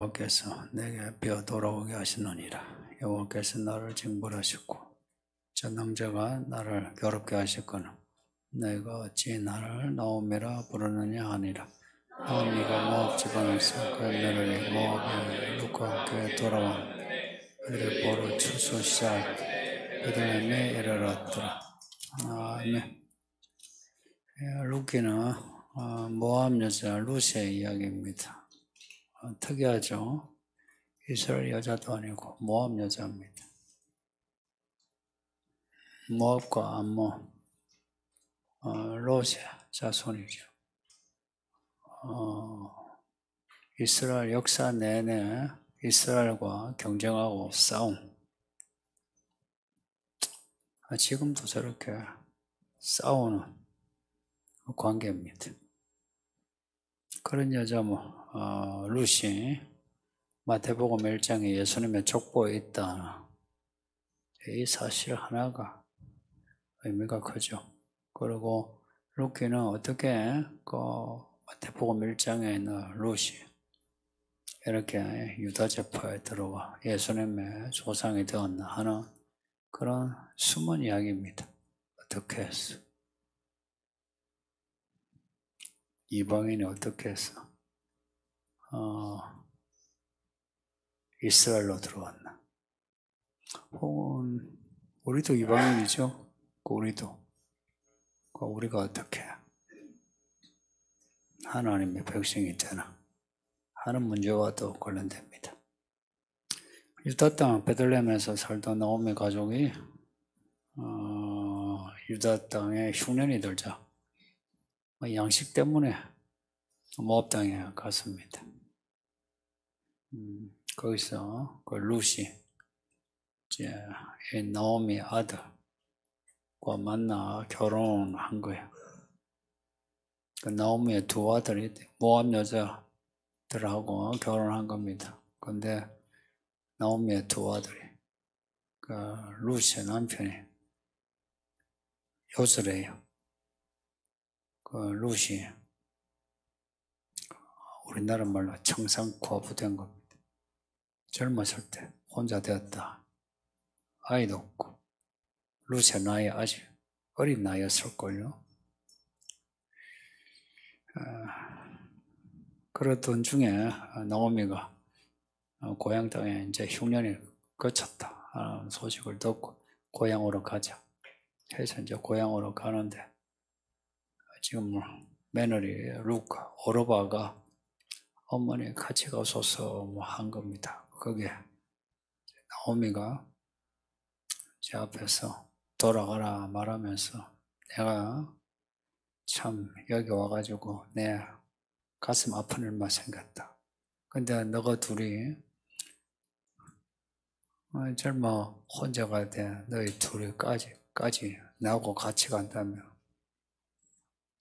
여호와께서 내게 베어 돌아오게 하시느니라. 여호와께서 나를 징벌하셨고 전능자가 나를 괴롭게 하셨거늘 내가 어찌 나를 나오미라 부르느냐 하니라. 나오미가 모압 지방에서 그의 며느리 모압의 룻과 함께 돌아온 그들의 보러 추수 시작 그들에게 이르렀더라. 아멘. 룻기는 모압 여자 룻의 이야기입니다. 특이하죠. 이스라엘 여자도 아니고 모압 여자입니다. 모압과 암몬, 롯의 자손이죠. 이스라엘 역사 내내 이스라엘과 경쟁하고 싸움. 지금도 저렇게 싸우는 관계입니다. 그런 여자 룻이 마태복음 1장에 예수님의 족보에 있다. 이 사실 하나가 의미가 크죠. 그리고 룻기는 어떻게 마태복음 1장에 있는 룻이 이렇게 유다 지파에 들어와 예수님의 조상이 되었나 하는 그런 숨은 이야기입니다. 어떻게 했어? 이방인이 어떻게 했어? 이스라엘로 들어왔나? 혹은 우리도 이방인이죠? 우리가 어떻게 하나님의 백성이 되나 하는 문제와도 관련됩니다. 유다 땅 베들레헴에서 살던 나오미 가족이 유다 땅에 흉년이 들자 양식 때문에 모압 땅에 갔습니다. 거기서 그 룻이 이제 나오미 아들과 만나 결혼한 거예요. 그 나오미의 두 아들이 모압 여자들하고 결혼한 겁니다. 근데 나오미의 두 아들이 그 룻의 남편이 요절해요. 그 룻이 우리나라 말로 청산과부된 겁니다. 젊었을 때 혼자 되었다. 아이도 없고 룻의 나이 아직 어린 나이였을걸요. 그러던 중에 나오미가 고향 땅에 이제 흉년이 거쳤다 하는 소식을 듣고 고향으로 가자 해서 이제 고향으로 가는데 지금 며느리 룻과 오르바가 어머니 같이 가소서 한 겁니다. 거기에 나오미가 제 앞에서 돌아가라 말하면서 내가 참 여기 와가지고 내 가슴 아픈 일만 생겼다. 근데 너가 둘이 젊어 혼자가 돼 너희 둘이까지 나하고 같이 간다면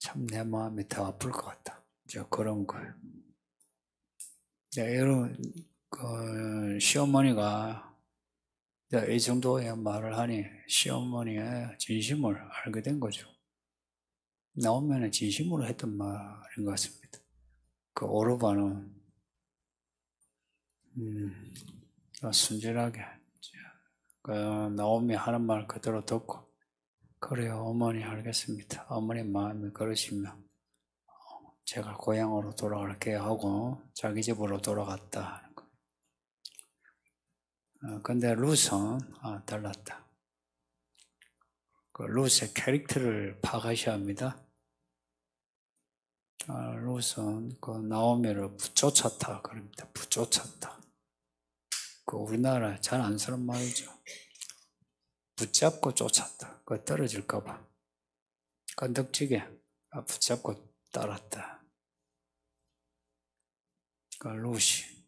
참 내 마음이 더 아플 것 같다. 이제 그런 거예요. 이런 시어머니가 이 정도의 말을 하니 시어머니의 진심을 알게 된 거죠. 나오면 진심으로 했던 말인 것 같습니다. 그 오르바는 순진하게 그 나오미 하는 말 그대로 듣고 그래요 어머니 알겠습니다. 어머니 마음이 그러시면 제가 고향으로 돌아갈게요 하고 자기 집으로 돌아갔다. 근데 룻은 달랐다. 그 룻의 캐릭터를 파악하셔야 합니다. 룻은 그 나오미를 붙쫓았다 그럽니다. 붙쫓았다. 그 우리나라 잘 안 쓰는 말이죠. 붙잡고 쫓았다. 그 떨어질까봐 건덕지게 붙잡고 따랐다. 그 룻이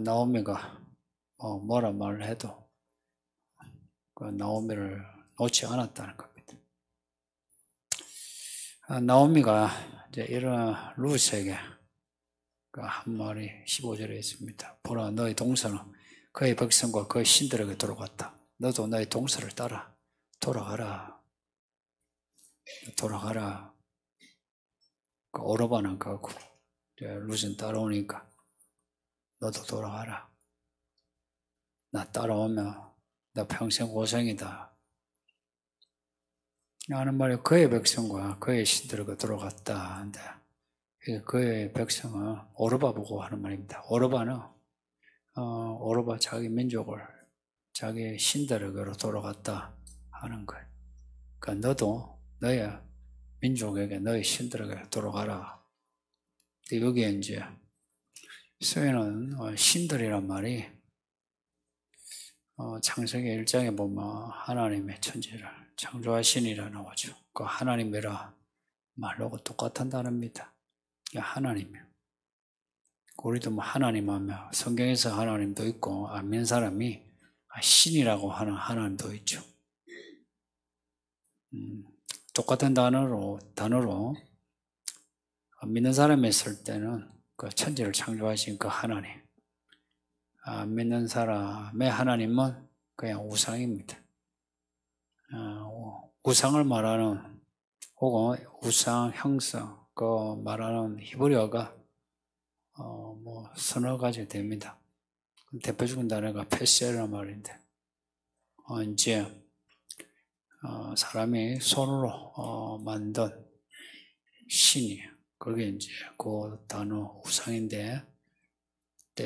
나오미가 뭐라 말을 해도 그 나오미를 놓지 않았다는 겁니다. 나오미가 이제 이런 룻에게 한 말이 15절에 있습니다. 보라 너의 동서는 그의 백성과 그의 신들에게 돌아갔다. 너도 너의 동서를 따라 돌아가라. 그 오르바는 가고 룻은 따라오니까 너도 돌아가라. 나 따라오면 너 평생 고생이다. 하는 말이 그의 백성과 그의 신들에게 들어갔다 한데 그의 백성은 오르바 보고 하는 말입니다. 오르바는 오르바 자기 민족을 자기 신들에게로 돌아갔다 하는 거예요. 그러니까 너도 너의 민족에게 너의 신들에게 돌아가라. 여기에 이제 쓰이는 신들이란 말이 창세기 1장에 보면 하나님의 천지를 창조하시니라 나오죠. 그 하나님이라 말하고 똑같은 단어입니다. 하나님이요. 우리도 뭐 하나님 하면 성경에서 하나님도 있고 안 믿는 사람이 신이라고 하는 하나님도 있죠. 똑같은 단어로 믿는 사람이 있을 때는 그 천지를 창조하신 그 하나님, 안 믿는 사람의 하나님은 그냥 우상입니다. 우상을 말하는 혹은 우상 형성 그 말하는 히브리어가 뭐 서너 가지 됩니다. 대표적인 단어가 페세라는 말인데 이제 사람이 손으로 만든 신이에요. 그게 이제 그 단어 우상인데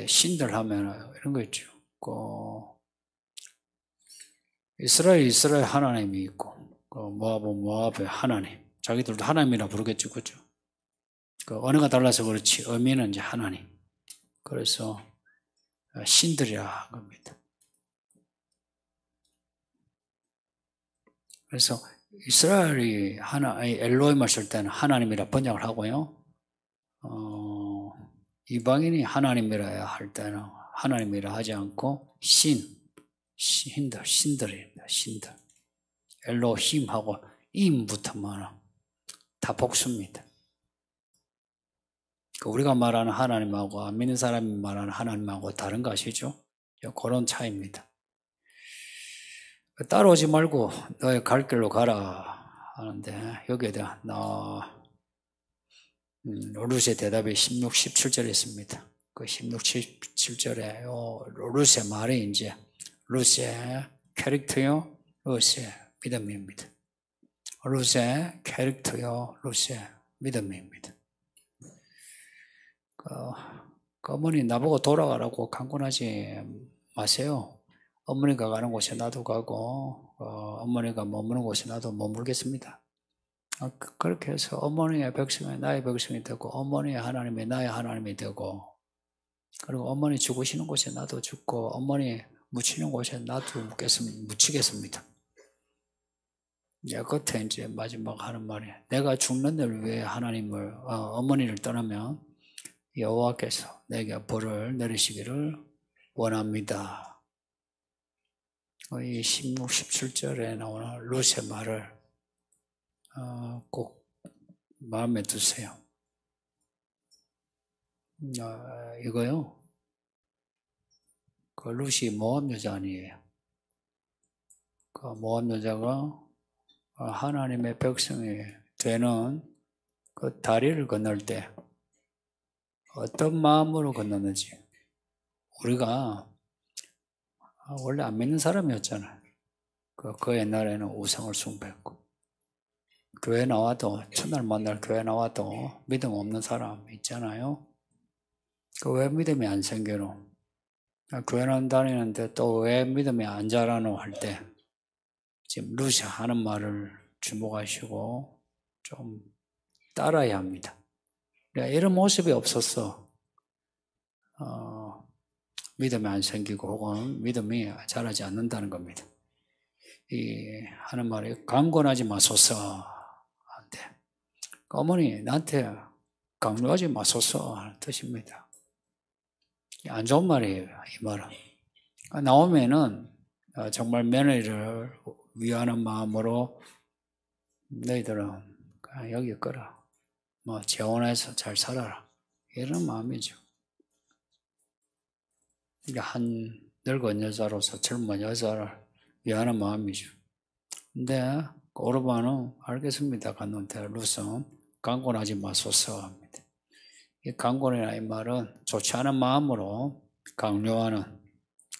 신들 하면 이런 거 있죠. 이스라엘 하나님이 있고 모압의 하나님. 자기들도 하나님이라 부르겠죠. 그죠? 언어가 달라서 그렇지 의미는 이제 하나님. 그래서 신들이라 한 겁니다. 그래서 이스라엘이 엘로힘을 쓸 때는 하나님이라 번역을 하고요. 이방인이 하나님이라 할 때는 하나님이라 하지 않고 신들입니다. 신들. 엘로힘하고 임부터만 다 복수입니다. 우리가 말하는 하나님하고 안 믿는 사람이 말하는 하나님하고 다른 거 아시죠? 그런 차이입니다. 따라오지 말고 너의 갈 길로 가라 하는데 여기에 대한 룻의 대답이 16, 17절에 있습니다. 그 16, 17절에 룻의 말이 이제 룻의 캐릭터요, 룻의 믿음입니다. 룻의 캐릭터요, 룻의 믿음입니다. 그 어머니 나보고 돌아가라고 강권하지 마세요. 어머니가 가는 곳에 나도 가고 어머니가 머무는 곳에 나도 머물겠습니다. 그렇게 해서 어머니의 백성이 나의 백성이 되고 어머니의 하나님이 나의 하나님이 되고 그리고 어머니 죽으시는 곳에 나도 죽고 어머니 묻히는 곳에 나도 묻히겠습니다. 끝에 이제 마지막 하는 말이 내가 죽는 날 위해 어머니를 떠나면 여호와께서 내게 벌을 내리시기를 원합니다. 이 16, 17절에 나오는 룻의 말을 꼭 마음에 두세요. 이거요. 그 룻이 모압 여자 아니에요. 그 모압 여자가 하나님의 백성이 되는 그 다리를 건널 때 어떤 마음으로 건넜는지 우리가 원래 안 믿는 사람이었잖아요. 그 옛날에는 우상을 숭배했고 교회 나와도 첫날 만날 교회 나와도 믿음 없는 사람 있잖아요. 왜 믿음이 안 생겨노? 교회는 다니는데 또 왜 믿음이 안 자라노 할 때 지금 룻이 하는 말을 주목하시고 좀 따라야 합니다. 이런 모습이 없었어. 믿음이 안 생기고 혹은 믿음이 자라지 않는다는 겁니다. 이 하는 말이 강권하지 마소서 한데 어머니 나한테 강요하지 마소서 하는 뜻입니다. 안 좋은 말이에요. 이 말은. 나오면은 정말 며느리를 위하는 마음으로 너희들은 그냥 여기 있거라. 재혼해서 잘 살아라. 이런 마음이죠. 한 늙은 여자로서 젊은 여자를 위하는 마음이죠. 근데 오르바는 알겠습니다. 갔는데 룻은 강권하지 마소서 합니다. 이 강권이라는 말은 좋지 않은 마음으로 강요하는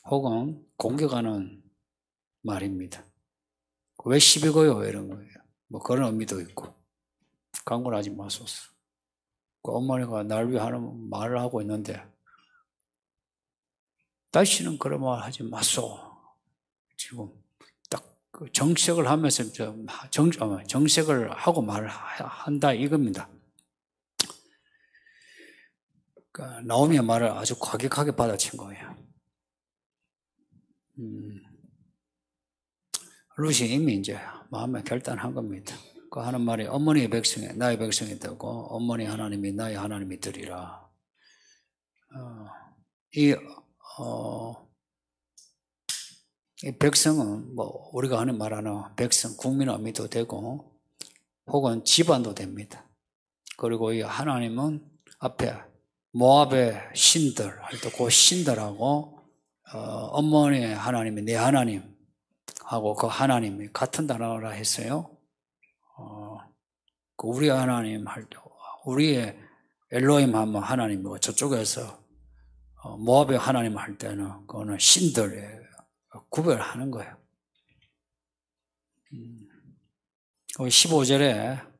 혹은 공격하는 말입니다. 왜 시비 거요? 이런 거예요. 뭐 그런 의미도 있고. 강권하지 마소서. 그 어머니가 날 위해 하는 말을 하고 있는데 다시는 그런 말 하지 마소. 지금 딱 그 정색을 하면서 정색을 하고 말을 한다 이겁니다. 그러니까 나오미의 말을 아주 과격하게 받아친 거예요. 룻이 이미 이제 마음에 결단한 겁니다. 그 하는 말이 어머니의 백성이 나의 백성이 되고 어머니 하나님이 나의 하나님이 되리라. 이 백성은 뭐 우리가 하는 말하는 백성, 국민 의미도 되고 혹은 집안도 됩니다. 그리고 이 하나님은 앞에 모압의 신들 할 때 그 신들하고 어머니의 하나님이 내 하나님 하고 그 하나님이 같은 단어라 했어요. 그 우리 하나님 할 때 우리의 엘로힘 하면 하나님이고 저쪽에서 모압의 하나님 할 때는 그거는 신들의 구별하는 거예요. 15절에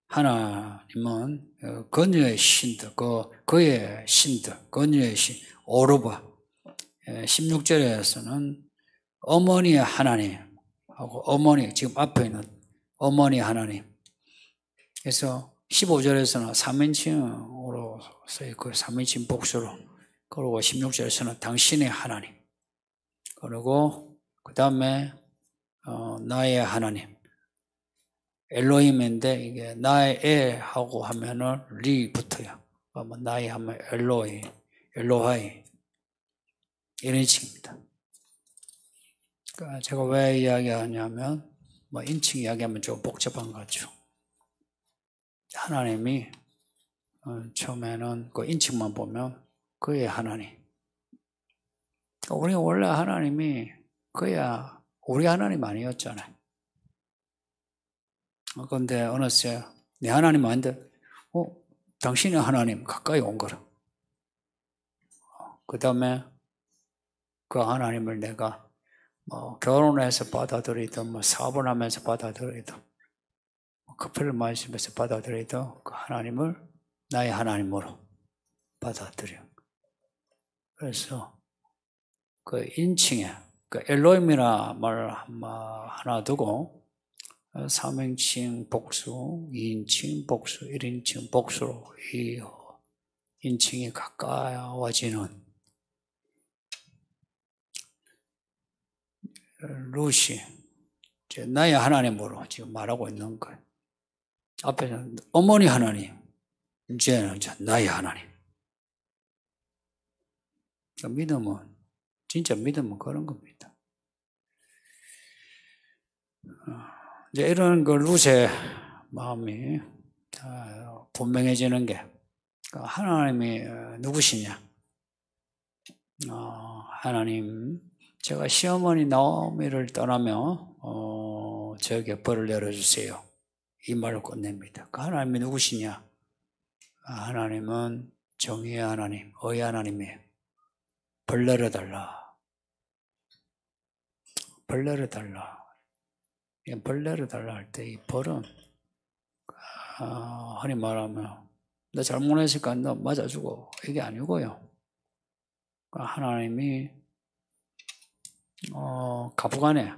하나님은 그녀의 신들, 그의 신들, 그녀의 신, 오르바. 16절에서는 어머니의 하나님하고 어머니, 지금 앞에 있는 어머니 하나님. 그래서 15절에서는 3인칭으로 써있고 3인칭 복수로. 그리고 16절에서는 당신의 하나님. 그리고 그 다음에 나의 하나님. 엘로힘인데 이게 나의 하고 하면은 리 붙어요. 나의 하면 엘로이, 엘로하이 이런 식입니다. 그러니까 제가 왜 이야기하냐면 뭐 인칭 이야기하면 좀 복잡한 거죠. 하나님이 처음에는 그 인칭만 보면 그의 하나님. 우리 원래 하나님이 그야 우리 하나님 아니었잖아요. 그런데 어느새 내 하나님 아닌데 당신의 하나님 가까이 온 거라. 그 다음에 그 하나님을 내가 뭐 결혼해서 받아들이든 뭐 사업을 하면서 받아들이든 커피를 마시면서 받아들이든 그 하나님을 나의 하나님으로 받아들여. 그래서 그 인칭에 그 엘로힘이라 말 하나 두고 3인칭 복수, 2인칭 복수, 1인칭 복수로 이 인칭이 가까워지는 룻이 나의 하나님으로 지금 말하고 있는 거예요. 앞에는 어머니 하나님, 이제는 나의 하나님. 믿음은 진짜 믿음은 그런 겁니다. 이제 이런 그 룻의 마음이 분명해지는 게 하나님이 누구시냐? 하나님, 제가 시어머니 나오미를 떠나며 저에게 벌을 내려주세요. 이 말을 끝냅니다. 그 하나님이 누구시냐? 하나님은 정의의 하나님, 의의 하나님이에요. 벌 내려달라. 벌 내려달라. 벌 내려달라 할 때 이 벌은 흔히 말하면 너 잘못했으니까 너 맞아주고 이게 아니고요. 하나님이 가부간에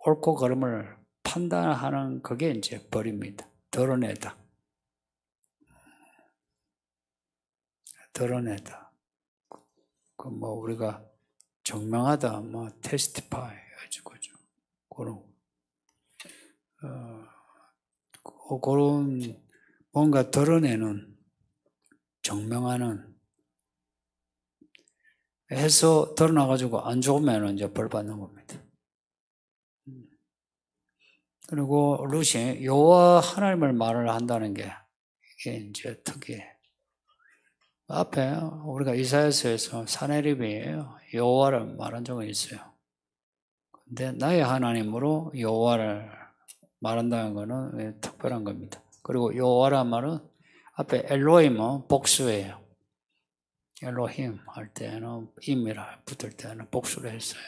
옳고 그름을 판단하는 그게 이제 벌입니다. 드러내다. 드러내다. 그 뭐 우리가 증명하다, 뭐 테스티파이 해가지고죠. 그런 뭔가 드러내는, 증명하는 해서 드러나가지고 안 좋으면 이제 벌 받는 겁니다. 그리고 룻이 여호와 하나님을 말을 한다는 게 이게 이제 특이해. 앞에 우리가 이사야서에서 사내립이에요. 여호와를 말한 적은 있어요. 근데 나의 하나님으로 여호와를 말한다는 것은 특별한 겁니다. 그리고 여호와란 말은 앞에 엘로힘은 복수예요. 엘로힘 할 때는 임이라 붙을 때는 복수를 했어요.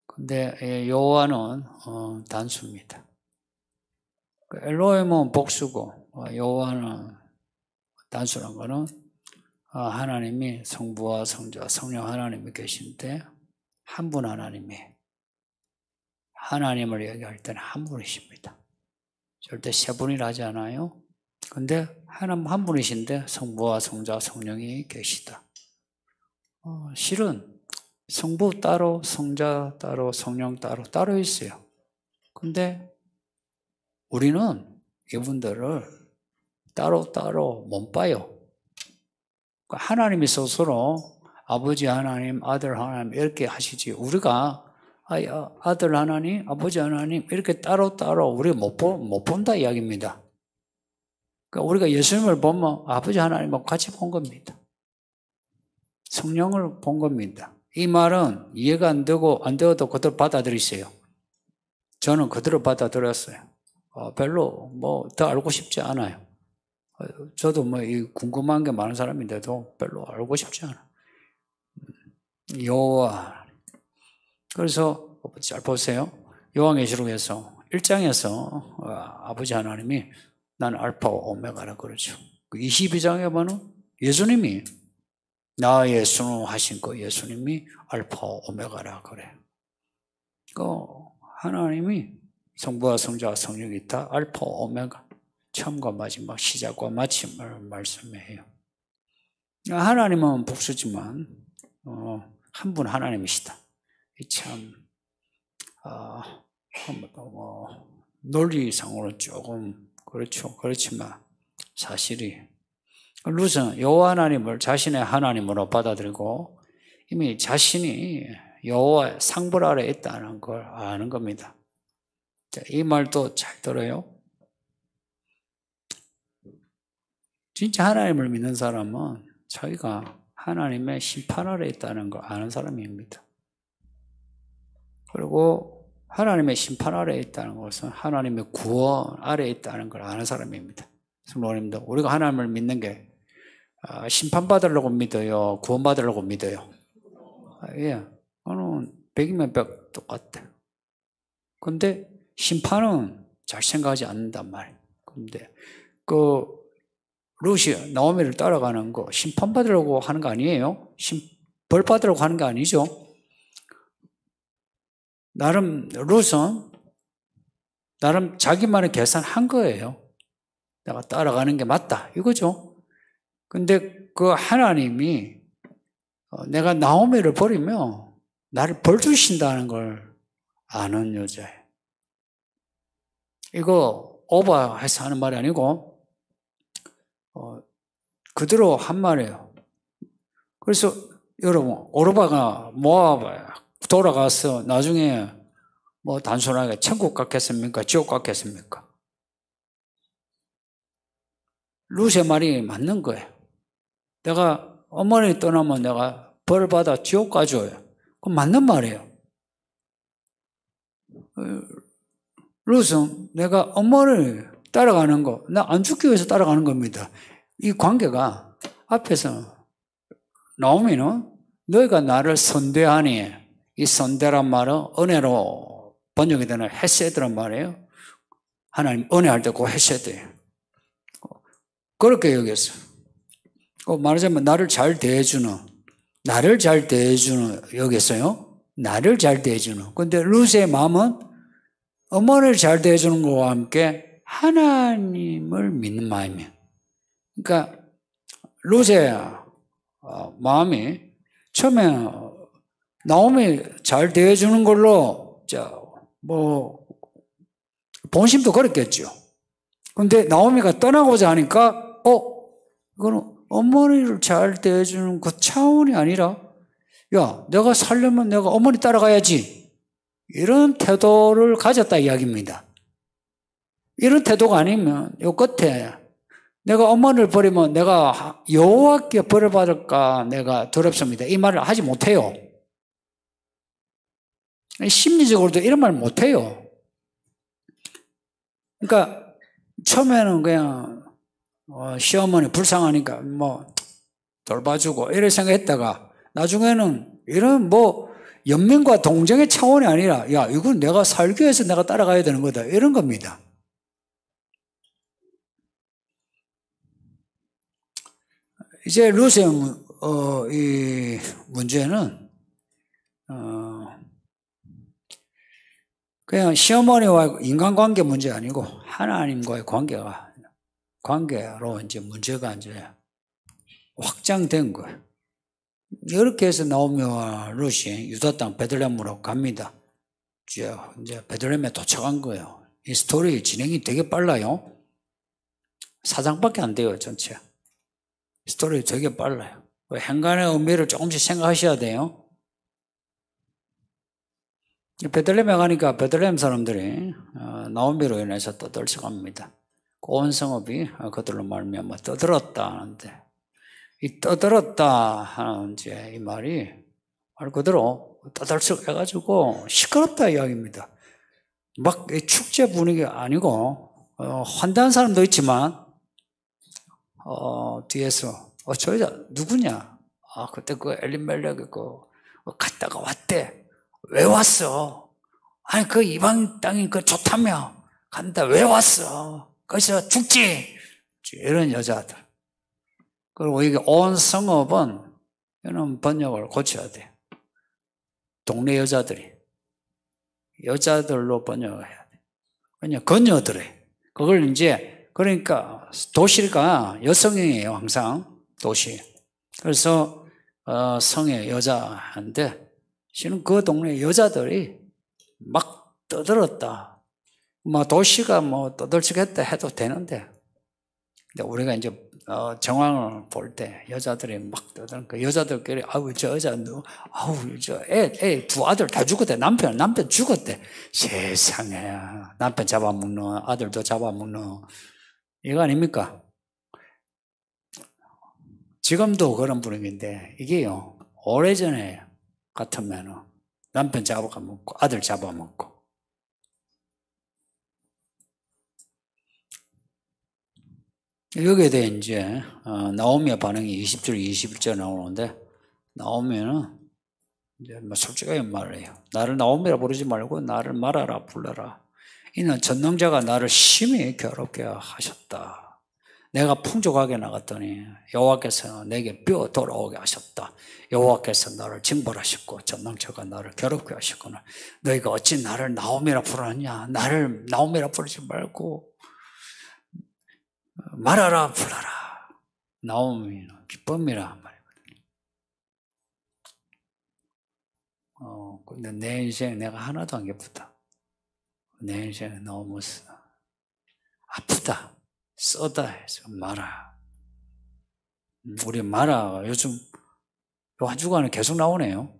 근데 여호와는 단수입니다. 엘로힘은 복수고 여호와는 단수란 거는 하나님이 성부와 성자, 성령 하나님이 계신데 한 분 하나님이 하나님을 얘기할 때는 한 분이십니다. 절대 세 분이라 하지 않아요. 근데 하나님 한 분이신데 성부와 성자, 성령이 계시다. 실은 성부 따로, 성자 따로, 성령 따로 있어요. 근데 우리는 이분들을 따로 못 봐요. 하나님이 스스로 아버지 하나님, 아들 하나님 이렇게 하시지 우리가 아들 하나님, 아버지 하나님 이렇게 따로 우리가 못 본다 이야기입니다. 그러니까 우리가 예수님을 보면 아버지 하나님하고 같이 본 겁니다. 성령을 본 겁니다. 이 말은 이해가 안 되어도 그대로 받아들이세요. 저는 그대로 받아들였어요. 별로 뭐 더 알고 싶지 않아요. 저도 뭐 궁금한 게 많은 사람인데도 별로 알고 싶지 않아요. 여호와. 그래서 잘 보세요. 요한계시록에서 1장에서 아버지 하나님이 난 알파와 오메가라 그러죠. 22장에 보면 예수님이 나의 순응하신 그 예수님이 알파와 오메가라 그래. 그 하나님이 성부와 성자와 성령이 있다. 알파와 오메가. 처음과 마지막, 시작과 마침을 말씀해요. 하나님은 복수지만 한 분 하나님이시다. 참 논리상으로는 조금 그렇죠. 그렇지만 사실이 룻은 여호와 하나님을 자신의 하나님으로 받아들이고 이미 자신이 여호와의 상벌 아래에 있다는 걸 아는 겁니다. 자, 이 말도 잘 들어요. 진짜 하나님을 믿는 사람은 자기가 하나님의 심판 아래에 있다는 걸 아는 사람입니다. 그리고 하나님의 심판 아래에 있다는 것은 하나님의 구원 아래에 있다는 걸 아는 사람입니다. 성도님들, 우리가 하나님을 믿는 게 심판받으려고 믿어요? 구원받으려고 믿어요? 예, 그거는 100이면 100 똑같아요. 근데 심판은 잘 생각하지 않는단 말이에요. 근데 룻이 나오미를 따라가는 거 심판받으려고 하는 거 아니에요? 벌 받으려고 하는 게 아니죠. 나름 룻은 나름 자기만의 계산한 거예요. 내가 따라가는 게 맞다 이거죠. 근데 그 하나님이 내가 나오미를 버리면 나를 벌 주신다는 걸 아는 여자예요. 이거 오버해서 하는 말이 아니고 그대로 한 말이에요. 그래서 여러분 오르바가 모압에 돌아가서 나중에 뭐 단순하게 천국 갔겠습니까? 지옥 갔겠습니까? 룻의 말이 맞는 거예요. 내가 어머니 떠나면 내가 벌 받아 지옥 가줘요. 그건 맞는 말이에요. 룻은 내가 어머니를 따라가는 거, 나 안 죽기 위해서 따라가는 겁니다. 이 관계가 앞에서 나오미는 너희가 나를 선대하니 이 선대란 말은 은혜로 번역이 되는 헤세드란 말이에요. 하나님 은혜할 때 그 헤세드예요. 그렇게 여겼어요. 말하자면 나를 잘 대해주는 여겼어요. 나를 잘 대해주는. 근데 룻의 마음은 어머니를 잘 대해주는 것과 함께 하나님을 믿는 마음이에요. 그러니까 룻의 마음이 처음에 나오미 잘 대해주는 걸로 본심도 그랬겠죠. 근데 나오미가 떠나고자 하니까 이거는 어머니를 잘 대해주는 그 차원이 아니라 야, 내가 살려면 내가 어머니 따라가야지. 이런 태도를 가졌다 이야기입니다. 이런 태도가 아니면 요 끝에 내가 어머니를 버리면 내가 여호와께 벌을 받을까 내가 두렵습니다. 이 말을 하지 못해요. 심리적으로도 이런 말 못해요. 그러니까 처음에는 그냥 시어머니 불쌍하니까 뭐 돌봐주고 이래 생각했다가 나중에는 이런 뭐 연민과 동정의 차원이 아니라 야 이건 내가 살기 위해서 내가 따라가야 되는 거다 이런 겁니다. 이제 룻의 이 문제는 그냥 시어머니와 인간관계 문제 아니고 하나님과의 관계로 이제 문제가 이제 확장된 거예요. 이렇게 해서 나오미와 룻이 유다 땅 베들레헴으로 갑니다. 이제 베들레헴에 도착한 거예요. 이 스토리 진행이 되게 빨라요. 4장밖에 안 돼요, 전체. 스토리 되게 빨라요. 행간의 의미를 조금씩 생각하셔야 돼요. 베들레헴에 가니까 베들레헴 사람들이 나오미로 인해서 떠들썩합니다. 온 성읍이 그들로 말미암아 떠들었다 하는데 이 떠들었다 하는 이제 이 말이 말 그대로 떠들썩해가지고 시끄럽다 이야기입니다. 막 축제 분위기 아니고 환대한 사람도 있지만 뒤에서 저 여자 누구냐? 그때 그 엘리멜렉이 갔다가 왔대. 왜 왔어? 아니 그 이방 땅이 그 좋다며 간다. 왜 왔어? 거기서 죽지. 이런 여자들. 그리고 이게 온 성읍은 이런 번역을 고쳐야 돼. 동네 여자들로 번역을 해야 돼. 그냥 그녀들에. 그걸 이제 그러니까 도시가 여성이에요 항상 도시. 그래서 성의 여자인데 실은 그 동네 여자들이 막 떠들었다. 뭐 도시가 뭐 떠들썩했다 해도 되는데 근데 우리가 이제 정황을 볼 때 여자들이 막 떠드는 그 여자들끼리 아우 저 여자 아우 저 애 두 아들 다 죽었대. 남편 죽었대. 세상에 남편 잡아먹는 아들도 잡아먹는 이거 아닙니까? 지금도 그런 분위기인데 이게요 오래전에 같으면 남편 잡아먹고 아들 잡아먹고 여기에 대해 이제 나오미의 반응이 20절 21절 나오는데 나오미는 이제 뭐 솔직하게 말을 해요. 나를 나오미라 부르지 말고 나를 마라라 불러라. 이는 전능자가 나를 심히 괴롭게 하셨다. 내가 풍족하게 나갔더니 여호와께서 내게 뼈 돌아오게 하셨다. 여호와께서 나를 징벌하셨고 전능자가 나를 괴롭게 하셨구나. 너희가 어찌 나를 나오미라 부르느냐. 나를 나오미라 부르지 말고 말하라 불러라. 나오미는 기쁨이라 말이거든요. 근데 내 인생 내가 하나도 안 기쁘다. 내 인생 너무 아프다. 써다 해서 마라. 우리 마라 요즘 한 주간에 계속 나오네요.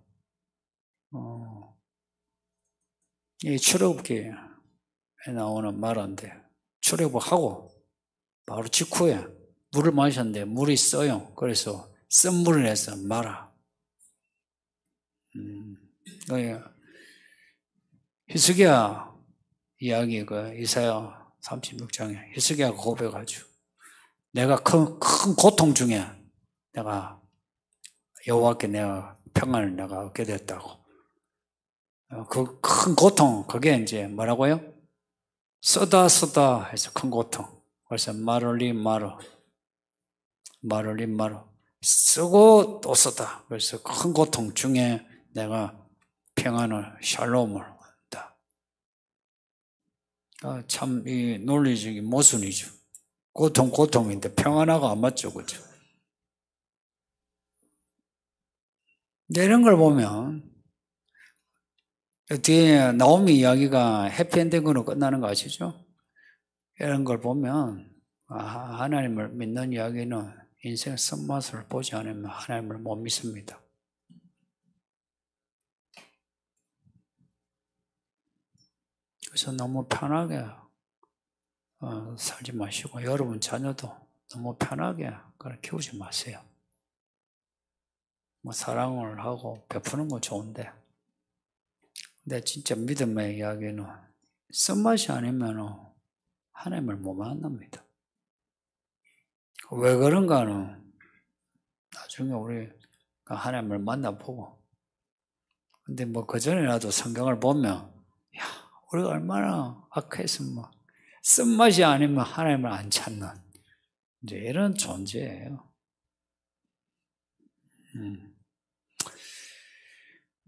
이 출애굽기에 나오는 마라인데 출애굽하고 바로 직후에 물을 마셨는데 물이 써요. 그래서 쓴 물을 내서 마라. 히스기야 이야기 이사야 36장에 히스기야가 고백하죠. 내가 큰 고통 중에 내가 여호와께 내가 평안을 내가 얻게 됐다고. 그 큰 고통 그게 이제 뭐라고요? 쓰다 해서 큰 고통. 그래서 마를리 마르 쓰고 또 쓰다. 그래서 큰 고통 중에 내가 평안을 샬롬을 얻는다. 참 이 논리적인 모순이죠. 고통인데 평안하고 안 맞죠, 그죠? 이런 걸 보면 뒤에 나오미 이야기가 해피엔딩으로 끝나는 거 아시죠? 이런 걸 보면 하나님을 믿는 이야기는 인생 쓴맛을 보지 않으면 하나님을 못 믿습니다. 그래서 너무 편하게 살지 마시고 여러분 자녀도 너무 편하게 키우지 마세요. 뭐 사랑을 하고 베푸는 건 좋은데 근데 진짜 믿음의 이야기는 쓴맛이 아니면 하나님을 못 만납니다. 왜 그런가는 나중에 우리 하나님을 만나보고. 근데 뭐 그전에라도 성경을 보면, 야, 우리가 얼마나 악했으면 쓴맛이 아니면 하나님을 안 찾는 이제 이런 존재예요.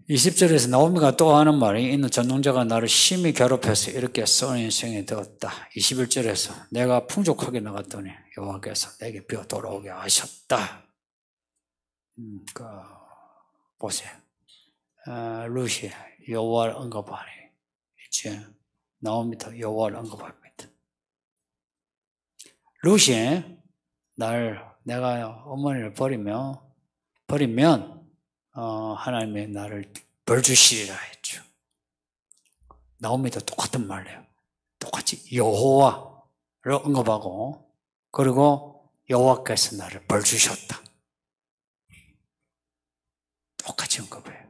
20절에서 나오미가 또 하는 말이, 이는 전능자가 나를 심히 괴롭혀서 이렇게 썩은 인생에 되었다. 21절에서 내가 풍족하게 나갔더니 여호와께서 내게 비어 돌아오게 하셨다. 보세요. 루시 여호와를 언급하니 이제 나오미도 여호와를 언급합니다. 루시 내가 어머니를 버리면 하나님이 나를 벌 주시리라 했죠. 나오미도 똑같은 말이에요. 똑같이 여호와를 언급하고, 그리고 여호와께서 나를 벌 주셨다. 똑같이 언급해요.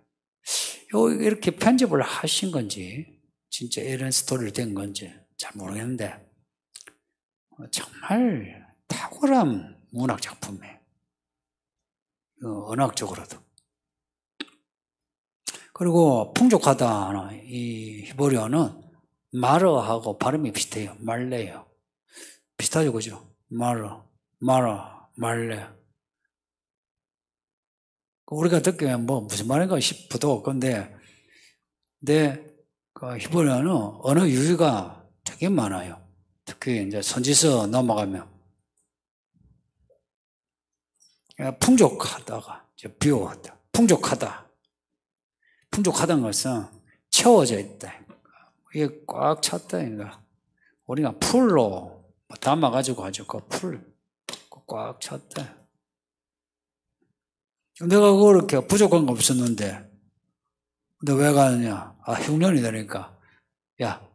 이렇게 편집을 하신 건지 진짜 이런 스토리를 된 건지 잘 모르겠는데 정말 탁월한 문학 작품이에요. 언어적으로도. 그리고 풍족하다, 이 히브리어는 마르하고 발음이 비슷해요. 말레요. 비슷하죠, 그죠? 말레. 우리가 듣기엔 뭐 무슨 말인가 싶어도, 근데 그 히브리어는 언어 유희가 되게 많아요. 특히 이제 선지서 넘어가면 풍족하다가 이제 비워왔다. 풍족하다는 것은 채워져 있다. 이게 꽉 찼다. 우리가 풀로 담아가지고 하죠. 그 풀 꽉 찼다. 내가 그렇게 부족한 거 없었는데, 근데 왜 가느냐? 흉년이 되니까, 야,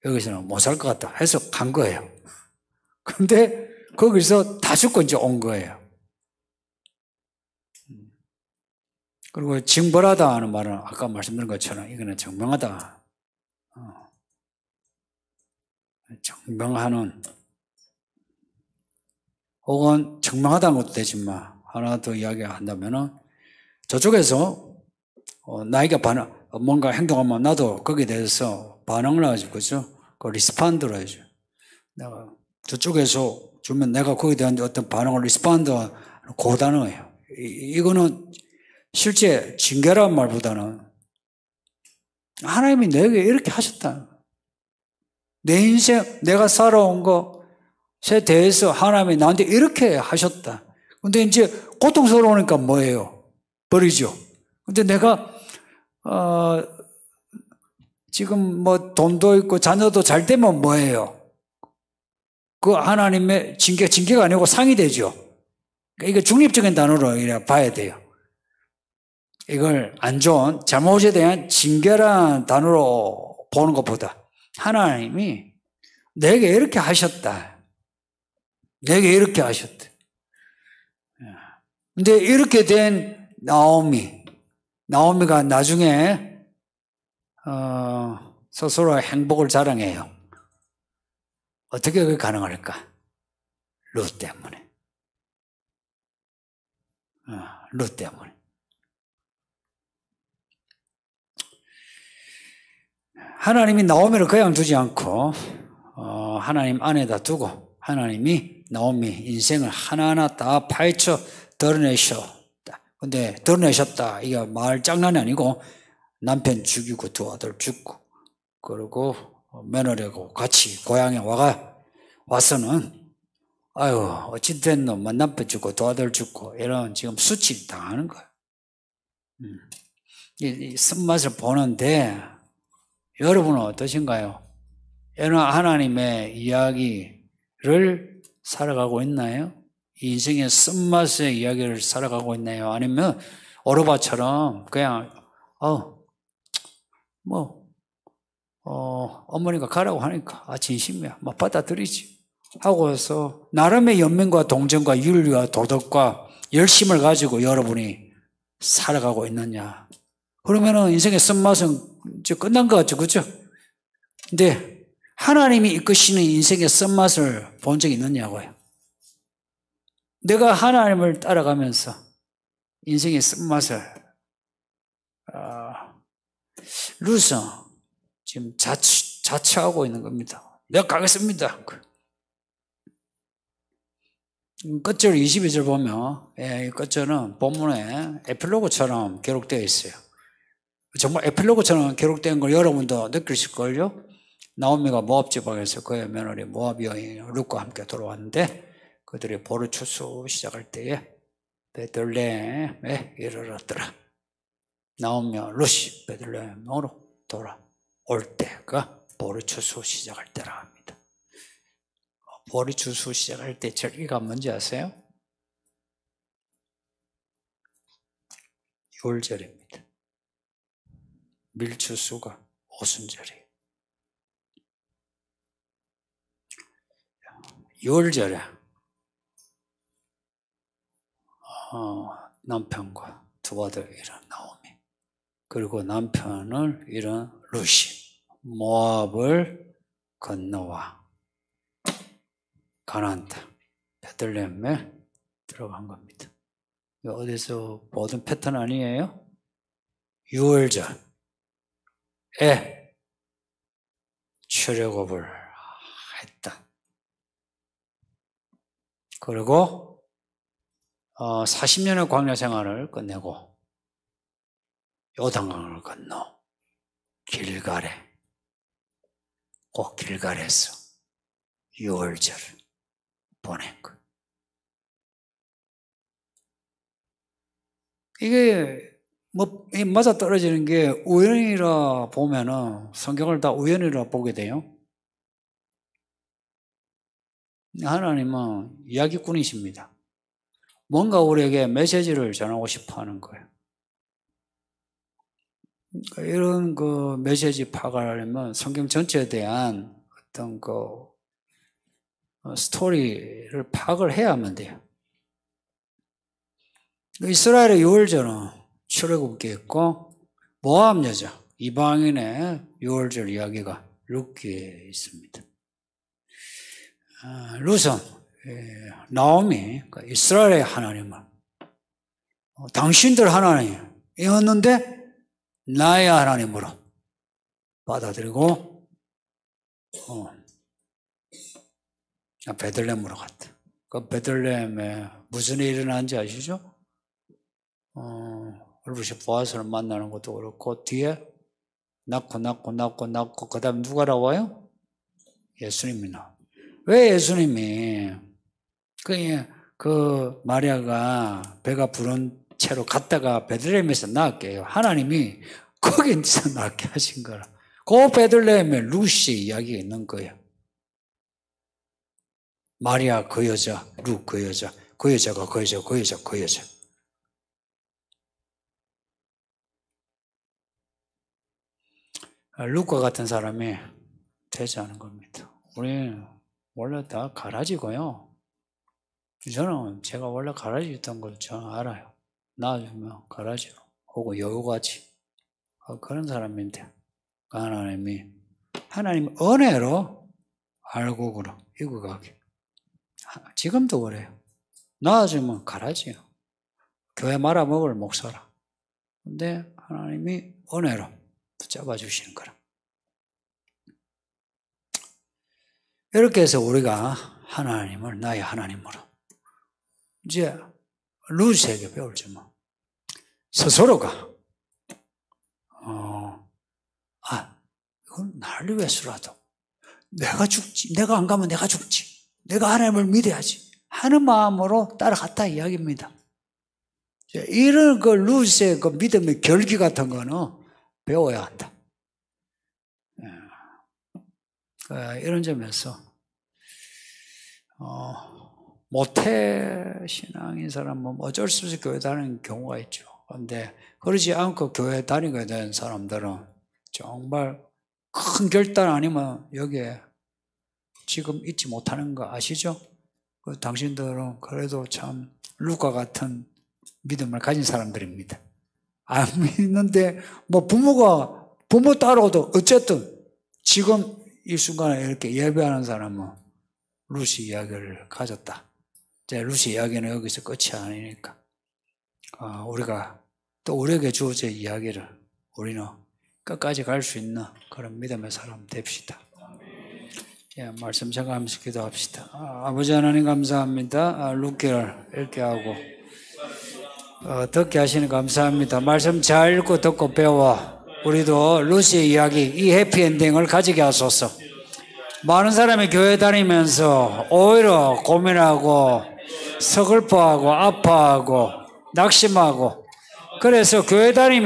여기서는 못 살 것 같다 해서 간 거예요. 근데 거기서 다 죽고 이제 온 거예요. 그리고 징벌하다 하는 말은 아까 말씀드린 것처럼 이거는 증명하다. 증명하는, 혹은 증명하다는 것도 되지만 하나 더 이야기한다면은 저쪽에서 나에게 뭔가 행동하면 나도 거기에 대해서 반응을 하죠. 그죠? 그 리스판드로 하죠. 내가 저쪽에서 주면 내가 거기에 대한 어떤 반응을 리스판드 그 단어예요. 이거는 실제 징계라는 말보다는 하나님이 내게 이렇게 하셨다. 내 인생, 내가 살아온 것에 대해서 하나님이 나한테 이렇게 하셨다. 근데 이제 고통스러우니까 뭐예요? 버리죠. 근데 내가 지금 뭐 돈도 있고 자녀도 잘 되면 뭐예요? 그 하나님의 징계가 아니고 상이 되죠. 그러니까 이거 중립적인 단어로 이렇게 봐야 돼요. 이걸 안 좋은 잘못에 대한 징계라는 단어로 보는 것보다 하나님이 내게 이렇게 하셨다. 내게 이렇게 하셨다. 근데 이렇게 된 나오미가 나중에 스스로 행복을 자랑해요. 어떻게 그게 가능할까? 룻 때문에. 룻 때문에. 하나님이 나오미를 그냥 두지 않고 하나님 안에다 두고 하나님이 나오미 인생을 하나하나 다 파헤쳐 드러내셨다. 근데 드러내셨다. 이게 말 장난이 아니고 남편 죽이고 두 아들 죽고 그리고 며느리하고 같이 고향에 와서는 어찌된 놈만 남편 죽고 두 아들 죽고 이런 지금 수치 당하는 거예요. 이 쓴맛을 보는데 여러분은 어떠신가요? 여러분 하나님의 이야기를 살아가고 있나요? 인생의 쓴맛의 이야기를 살아가고 있나요? 아니면 오르바처럼 그냥 어머니가 가라고 하니까 진심이야 막 받아들이지 하고서 나름의 연민과 동정과 윤리와 도덕과 열심을 가지고 여러분이 살아가고 있느냐? 그러면은 인생의 쓴맛은 이제 끝난 것 같죠, 그렇죠? 근데 하나님이 이끄시는 인생의 쓴맛을 본 적이 있느냐고요. 내가 하나님을 따라가면서 인생의 쓴맛을 룻은 지금 자처하고 있는 겁니다. 내가 가겠습니다. 끝절 22절 보면 이 끝절은 본문에 에필로그처럼 기록되어 있어요. 정말 에필로그처럼 기록된 걸 여러분도 느끼실걸요? 나오미가 모압 지방에서 그의 며느리 모압 여인 룻과 함께 돌아왔는데 그들이 보를 추수 시작할 때에 베들레헴에 이르렀더라. 나오며 룻이 베들레헴으로 돌아올 때가 보를 추수 시작할 때라 합니다. 보리 추수 시작할 때 절기가 뭔지 아세요? 6월절입니다. 밀추수가 오순절이에요. 6월절에 남편과 두 아들 잃은 나오미, 그리고 남편을 잃은 룻이 모압을 건너와 가나안 땅 베들레헴에 들어간 겁니다. 어디서 보던 패턴 아니에요? 6월절에 출애굽을 했다. 그리고 40년의 광야 생활을 끝내고 요단강을 건너 길갈에, 꼭 길갈에서 6월절을 보낸 것. 이게 뭐 맞아 떨어지는 게 우연이라 보면은 성경을 다 우연이라 보게 돼요. 하나님은 이야기꾼이십니다. 뭔가 우리에게 메시지를 전하고 싶어 하는 거예요. 이런 그 메시지 파악을 하려면 성경 전체에 대한 어떤 그 스토리를 파악을 해야 하면 돼요. 이스라엘의 6월절은 출애굽기에 있고 모압 여자 이방인의 6월절 이야기가 룻기에 있습니다. 룻은 나오미 이스라엘의 하나님을 당신들 하나님이었는데 나의 하나님으로 받아들이고 베들레헴으로 갔다. 그 베들레헴에 무슨 일이 일어난지 아시죠? 룻이 보아스를 만나는 것도 그렇고 뒤에 낳고 그 다음에 누가 나와요? 예수님이 나와요. 왜 예수님이 그 마리아가 배가 부른 채로 갔다가 베들레헴에서 낳았게요? 하나님이 거기서 낳게 하신 거라. 그 베들레헴에 룻이 이야기가 있는 거예요. 마리아 그 여자, 룻 그 여자, 그 여자가 그 여자, 그 여자, 그 여자. 룻과 같은 사람이 되지 않은 겁니다. 우리는 원래 다 가라지고요. 저는 제가 원래 가라지였던 걸 저는 알아요. 낳아주면 가라지로 혹은 여우가지 그런 사람인데 하나님 은혜로 알고 그러 이구가게 지금도 그래요. 낳아주면 가라지요. 교회 말아먹을 목사라. 근데 하나님이 은혜로 붙잡아 주시는 거라. 이렇게 해서 우리가 하나님을 나의 하나님으로 이제 룻에게 배울 점은 스스로가 이건 나를 위해서라도 내가 죽지, 내가 안 가면 내가 죽지, 내가 하나님을 믿어야지 하는 마음으로 따라갔다 이야기입니다. 이런 그 룻의 그 믿음의 결기 같은 거는 배워야 한다. 이런 점에서 모태 신앙인 사람은 어쩔 수 없이 교회 다니는 경우가 있죠. 그런데 그러지 않고 교회 다니게 된 사람들은 정말 큰 결단 아니면 여기에 지금 있지 못하는 거 아시죠? 당신들은 그래도 참 룻과 같은 믿음을 가진 사람들입니다. 안 믿는데 뭐 부모 따라오도 어쨌든 지금 이 순간에 이렇게 예배하는 사람은 룻이 이야기를 가졌다. 이제 루시 이야기는 여기서 끝이 아니니까 우리가 또 우리에게 주어진 이야기를 우리는 끝까지 갈 수 있는 그런 믿음의 사람 됩시다. 예, 말씀 생각하면서 기도합시다. 아버지 하나님 감사합니다. 룻기를 읽게 하고 듣게 하시는 감사합니다. 말씀 잘 읽고 듣고 배워 우리도 루시의 이야기, 이 해피엔딩을 가지게 하소서. 많은 사람이 교회 다니면서 오히려 고민하고 서글퍼하고 아파하고 낙심하고 그래서 교회 다니면서